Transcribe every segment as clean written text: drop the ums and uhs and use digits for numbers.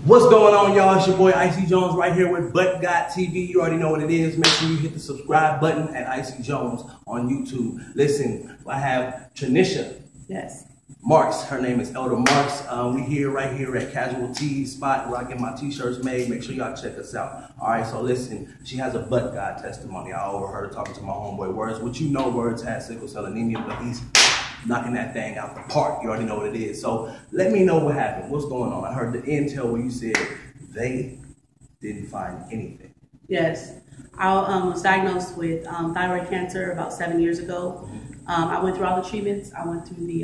What's going on, y'all? It's your boy Icy Jones right here with But God TV. You already know what it is. Make sure you hit the subscribe button at Icy Jones on YouTube. Listen, I have Trinisha Marks. Her name is Elder Marks. We here right here at Casual Tees spot where I get my t-shirts made. Make sure y'all check us out. All right, so listen, she has a But God testimony. I overheard her talking to my homeboy Words, which you know Words has sickle cell anemia, but he's knocking that thing out the park. You already know what it is. So let me know what happened. What's going on? I heard the intel where you said they didn't find anything. Yes. I was diagnosed with thyroid cancer about 7 years ago. I went through all the treatments. I went through the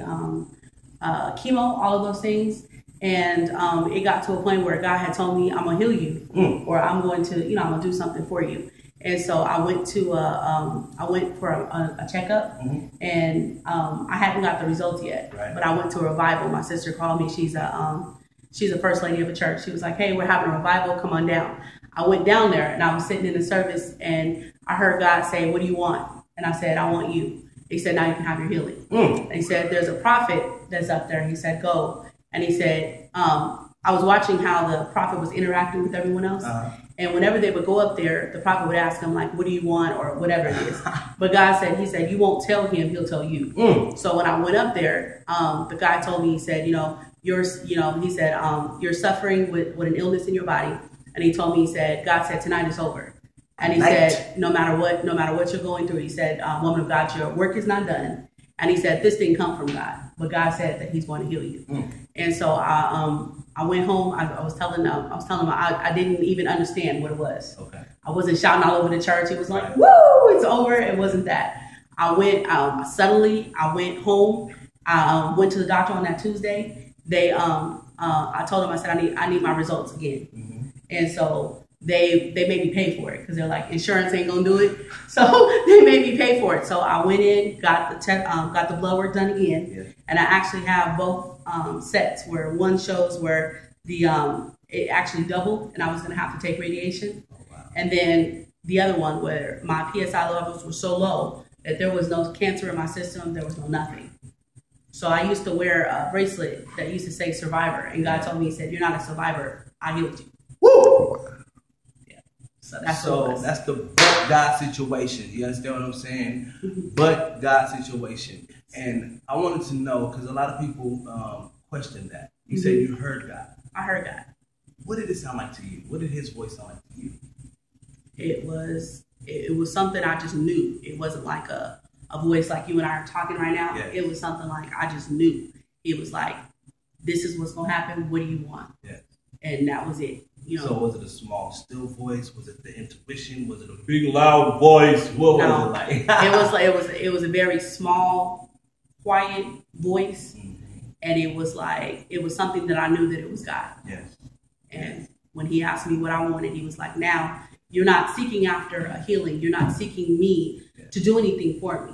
chemo, all of those things. And it got to a point where God had told me, I'm going to heal you, or I'm going to, I'm going to do something for you. And so I went to I went for a checkup, and I hadn't got the results yet. Right. But I went to a revival. My sister called me. She's a first lady of a church. She was like, "Hey, we're having a revival. Come on down." I went down there, and I was sitting in the service, and I heard God say, "What do you want?" And I said, "I want you." He said, "Now you can have your healing." And he said, "There's a prophet that's up there." He said, "Go." And he said, I was watching how the prophet was interacting with everyone else. And whenever they would go up there, the prophet would ask him, like, "What do you want?" or whatever it is. But God said, he said, "You won't tell him, he'll tell you." So when I went up there, the guy told me, he said, you're suffering with an illness in your body. And he told me, he said, God said, tonight is over. And he said, no matter what you're going through, he said, woman of God, your work is not done. And he said, this didn't come from God, but God said that he's going to heal you. And so I went home. I was telling him I didn't even understand what it was. Okay. I wasn't shouting all over the church. It was like, woo, it's over. It wasn't that. I went, suddenly I went home. I went to the doctor on that Tuesday. I told them, I said, I need my results again. And so they made me pay for it because they're like, insurance ain't gonna do it. So they made me pay for it. So I went in, got the blood work done again, and I actually have both sets where one shows where it actually doubled and I was gonna have to take radiation, and then the other one where my PSI levels were so low that there was no cancer in my system, there was no nothing. So I used to wear a bracelet that used to say survivor, and God told me, he said, "You're not a survivor, I healed you." Woo! So that's the but God situation. You understand what I'm saying? But God situation. And I wanted to know, because a lot of people question that. You said you heard God. I heard God. What did it sound like to you? What did his voice sound like to you? It was something I just knew. It wasn't like a voice like you and I are talking right now. Yes. It was something like I just knew. It was like, this is what's going to happen. What do you want? Yes. And that was it. So was it a small, still voice? Was it the intuition? Was it a big, loud voice? What was it like? it was a very small, quiet voice, and it was something that I knew that it was God. Yes. And when he asked me what I wanted, he was like, "Now you're not seeking after a healing. You're not seeking me to do anything for me.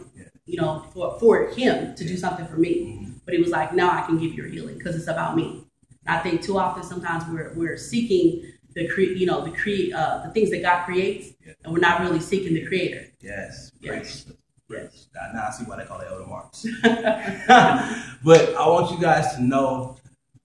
For him to do something for me." But he was like, "Now I can give you your healing because it's about me." I think too often sometimes we're seeking the things that God creates, and we're not really seeking the Creator. Yes. Yes. Now I see why they call it Elder Marks. But I want you guys to know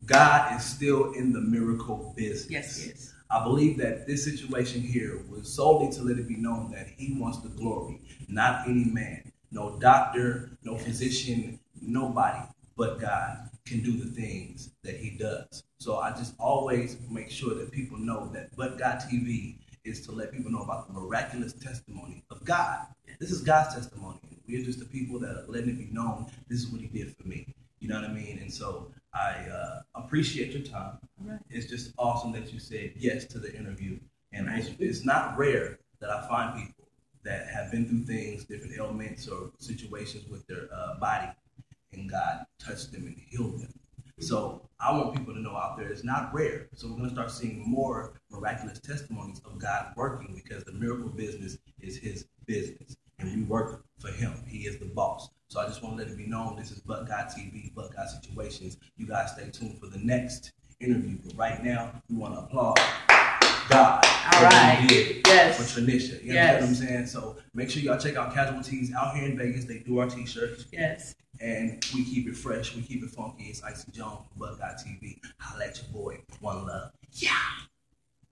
God is still in the miracle business. Yes, he is. I believe that this situation here was solely to let it be known that he wants the glory, not any man, no doctor, no physician, nobody but God can do the things that he does. So I just always make sure that people know that But God TV is to let people know about the miraculous testimony of God. This is God's testimony. We're just the people that are letting it be known this is what he did for me. You know what I mean? And so I appreciate your time. Right. It's just awesome that you said yes to the interview. And it's not rare that I find people that have been through things, different ailments or situations with their body, and God touched them and healed them. So I want people to know out there it's not rare. So we're going to start seeing more miraculous testimonies of God working, because the miracle business is his business. And we work for him. He is the boss. So I just want to let it be known this is But God TV, But God Situations. You guys stay tuned for the next interview. But right now, we want to applaud God. All right. Yes. For Trinisha. You know what I'm saying? So make sure y'all check out Casual Tees out here in Vegas. They do our t-shirts. Yes. And we keep it fresh. We keep it funky. It's Icy Jones, But God TV. Holla at your boy. One love.